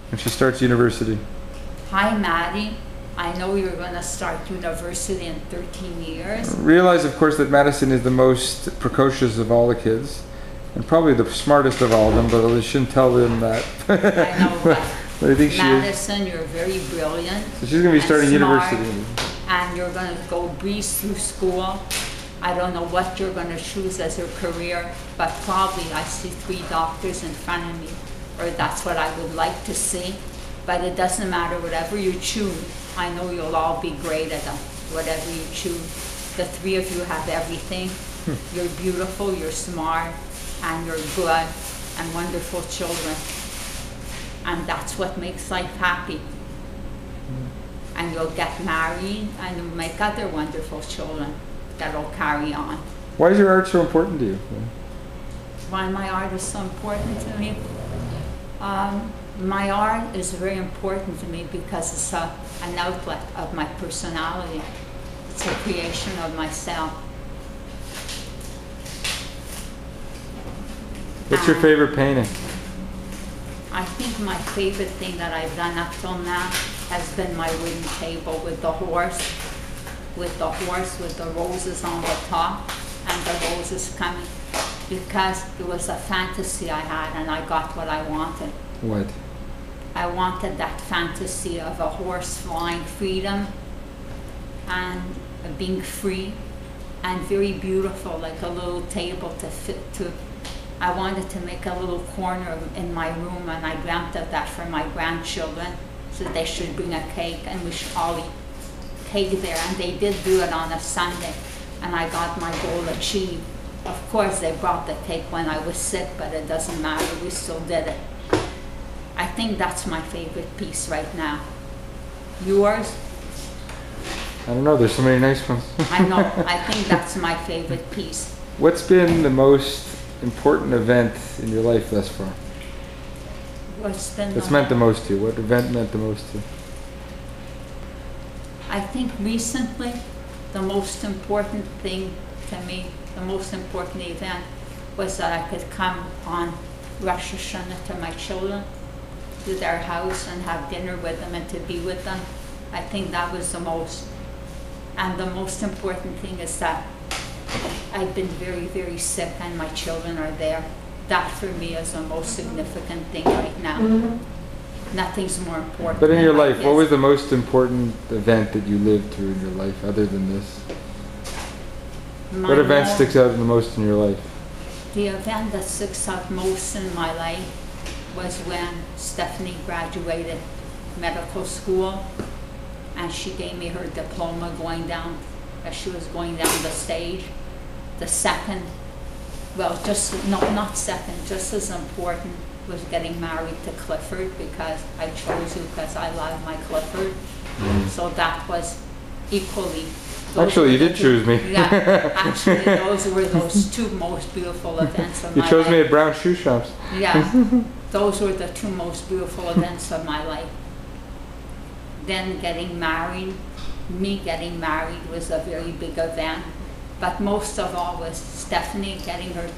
when she starts university? Hi, Maddie. I know you're going to start university in 13 years. Realize, of course, that Madison is the most precocious of all the kids, and probably the smartest of all of them, but I shouldn't tell them that. I know, but I think Madison, you're very brilliant. So she's going to be starting smart, university. And you're going to go breeze through school. I don't know what you're going to choose as your career, but probably I see 3 doctors in front of me, or that's what I would like to see. But it doesn't matter, whatever you choose. I know you'll all be great at them, whatever you choose. The 3 of you have everything. You're beautiful, you're smart, and you're good, and wonderful children. And that's what makes life happy. And you'll get married, and you'll make other wonderful children that'll carry on. Why is your art so important to you? Why my art is so important to me? My art is very important to me because it's an outlet of my personality. It's a creation of myself. What's your favorite painting? I think my favorite thing that I've done up till now has been my wooden table with the horse, with the roses on the top and the roses coming, because it was a fantasy I had and I got what I wanted. What? I wanted that fantasy of a horse flying freedom and being free and very beautiful, like a little table to fit to. I wanted to make a little corner in my room, and I dreamt of that for my grandchildren, so they should bring a cake and we should all eat cake there. And they did do it on a Sunday, and I got my goal achieved. Of course, they brought the cake when I was sick, but it doesn't matter, we still did it. I think that's my favorite piece right now. Yours? I don't know, there's so many nice ones. I know, I think that's my favorite piece. What's been the most important event in your life thus far? What's been That's meant the most to you? What event meant the most to you? I think recently, the most important thing to me, the most important event, was that I could come on Rosh Hashanah to my children, to their house and have dinner with them and to be with them. I think that was the most. And the most important thing is that I've been very, very sick and my children are there. That for me is the most significant thing right now. Nothing's more important. But in your life, what was the most important event that you lived through in your life other than this? What event sticks out the most in your life? The event that sticks out most in my life was when Stephanie graduated medical school and she gave me her diploma going down, as she was going down the stage. The second, well, not second, just as important was getting married to Clifford, because I chose you because I love my Clifford. So that was equally. Actually, you did choose me. Yeah, actually, those were those 2 most beautiful events of my life. You chose me at Brown Shoe Shops. Yeah, those were the 2 most beautiful events of my life. Then getting married, me getting married was a very big event. But most of all was Stephanie getting her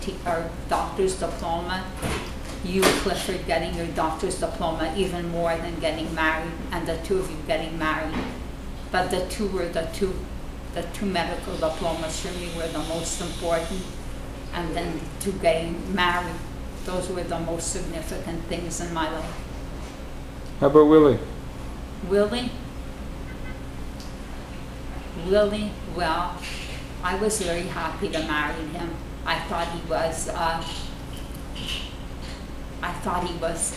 doctor's diploma, you, Clifford, getting your doctor's diploma, even more than getting married, and the 2 of you getting married. But the 2 were the two medical diplomas for me were the most important, and then 2 getting married. Those were the most significant things in my life. How about Willie? Willie, well, I was very happy to marry him. I thought he was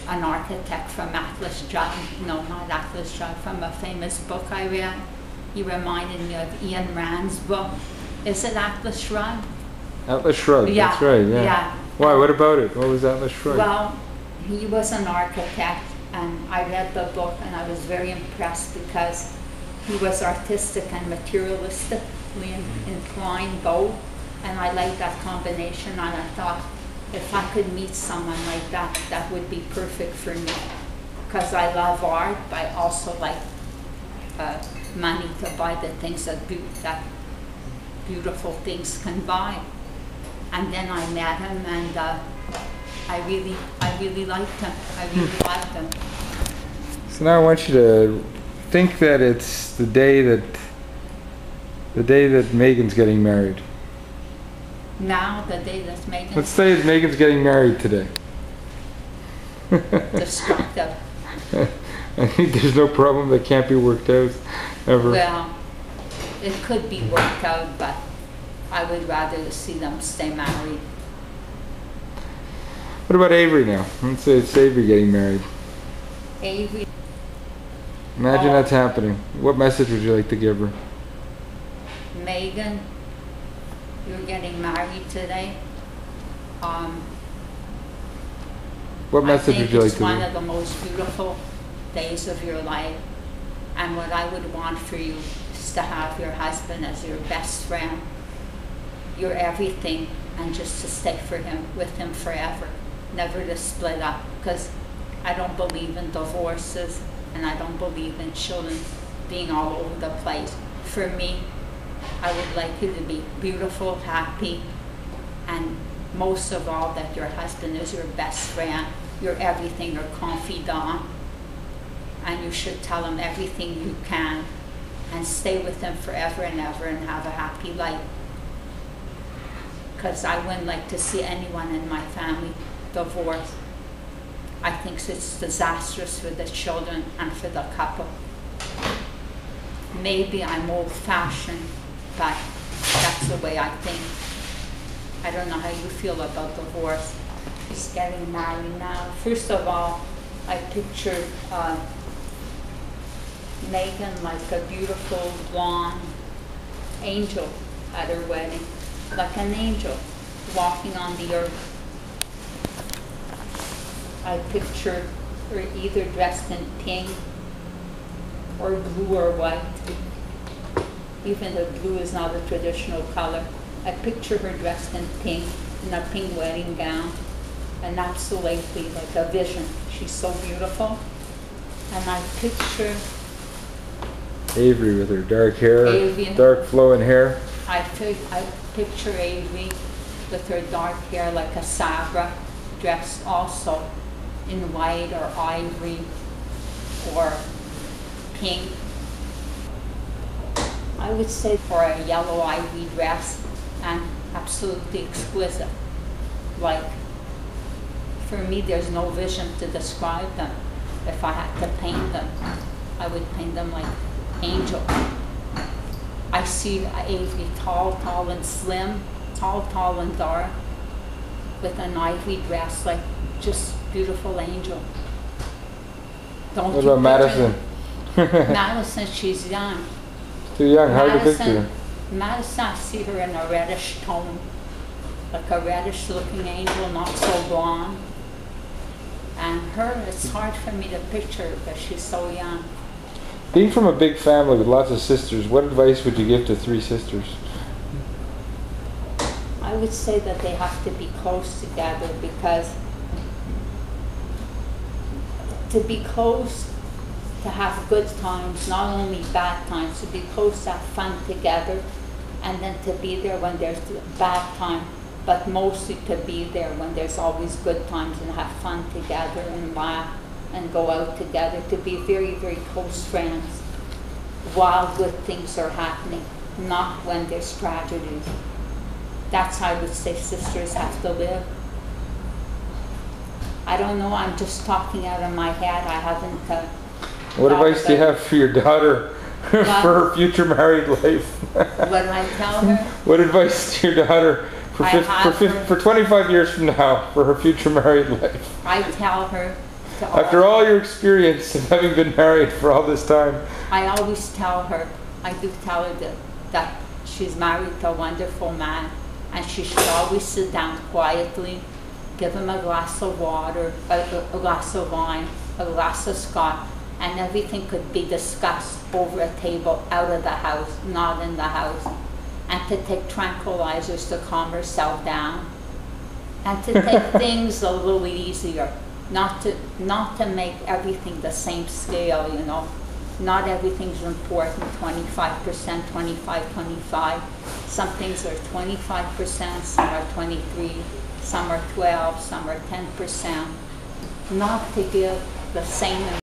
an architect from Atlas Shrugged. No, not Atlas Shrugged, from a famous book I read. He reminded me of Ian Rand's book. Is it Atlas Shrugged? Atlas Shrugged, yeah. That's right, yeah. Why, what about it? What was Atlas Shrugged? Well, he was an architect, and I read the book and I was very impressed because he was artistic and materialistically inclined both, and I liked that combination, and I thought if I could meet someone like that, that would be perfect for me, because I love art, but I also like money to buy the things that beautiful things can buy. And then I met him, and I really liked him. I really liked him. So now I want you to think that it's the day that Megan's getting married. Now, the day that Megan... Let's say that Megan's getting married today. Destructive. I think there's no problem that can't be worked out, ever. Well, it could be worked out, but I would rather see them stay married. What about Avery now? Let's say it's Avery getting married. Avery... Imagine that's happening. What message would you like to give her? Megan, you're getting married today. What message would you like to give? I think it's one of the most beautiful days of your life. And what I would want for you is to have your husband as your best friend, your everything, and just to stay with him forever. Never to split up, because I don't believe in divorces and I don't believe in children being all over the place. For me, I would like you to be beautiful, happy, and most of all that your husband is your best friend, your everything, your confidant, and you should tell him everything you can and stay with him forever and ever and have a happy life. Because I wouldn't like to see anyone in my family divorced. I think it's disastrous for the children and for the couple. Maybe I'm old-fashioned, but that's the way I think. I don't know how you feel about divorce. He's getting married now. First of all, I picture Megan like a beautiful blonde angel at her wedding, like an angel walking on the earth. I picture her either dressed in pink or blue or white. Even though blue is not a traditional color. I picture her dressed in pink, in a pink wedding gown, and absolutely like a vision. She's so beautiful. And I picture Avery with her dark hair, dark flowing hair. I picture Avery with her dark hair like a Sabra, dressed also in white or ivory or pink. I would say for a yellow ivory dress, and absolutely exquisite. Like, for me, there's no vision to describe them. If I had to paint them, I would paint them like angel. I see Avery tall and slim, tall and dark, with an ivory dress, like just beautiful angel. What about Madison? Madison, she's young. Too young, hard to picture her. Madison, I see her in a reddish tone, like a reddish looking angel, not so blonde. And her, it's hard for me to picture her because she's so young. Being from a big family with lots of sisters, what advice would you give to 3 sisters? I would say that they have to be close together, because to be close, to have good times, not only bad times, to be close, to have fun together, and then to be there when there's bad time, but mostly to be there when there's always good times and have fun together and laugh and go out together, to be very, very close friends while good things are happening, not when there's tragedies. That's how I would say sisters have to live. I don't know, I'm just talking out of my head. I haven't what advice do you have for your daughter for her future married life? What do I tell her? What advice to your daughter for 25 years from now for her future married life? I tell her after all your experience of having been married for all this time. I always tell her, I do tell her that she's married to a wonderful man, and she should always sit down quietly, give him a glass of water, a glass of wine, a glass of scotch, and everything could be discussed over a table out of the house, not in the house. And to take tranquilizers to calm herself down. And to take things a little easier. Not to make everything the same scale, you know. Not everything's important, 25%, 25. Some things are 25%, some are 23, some are 12, some are 10%. Not to give the same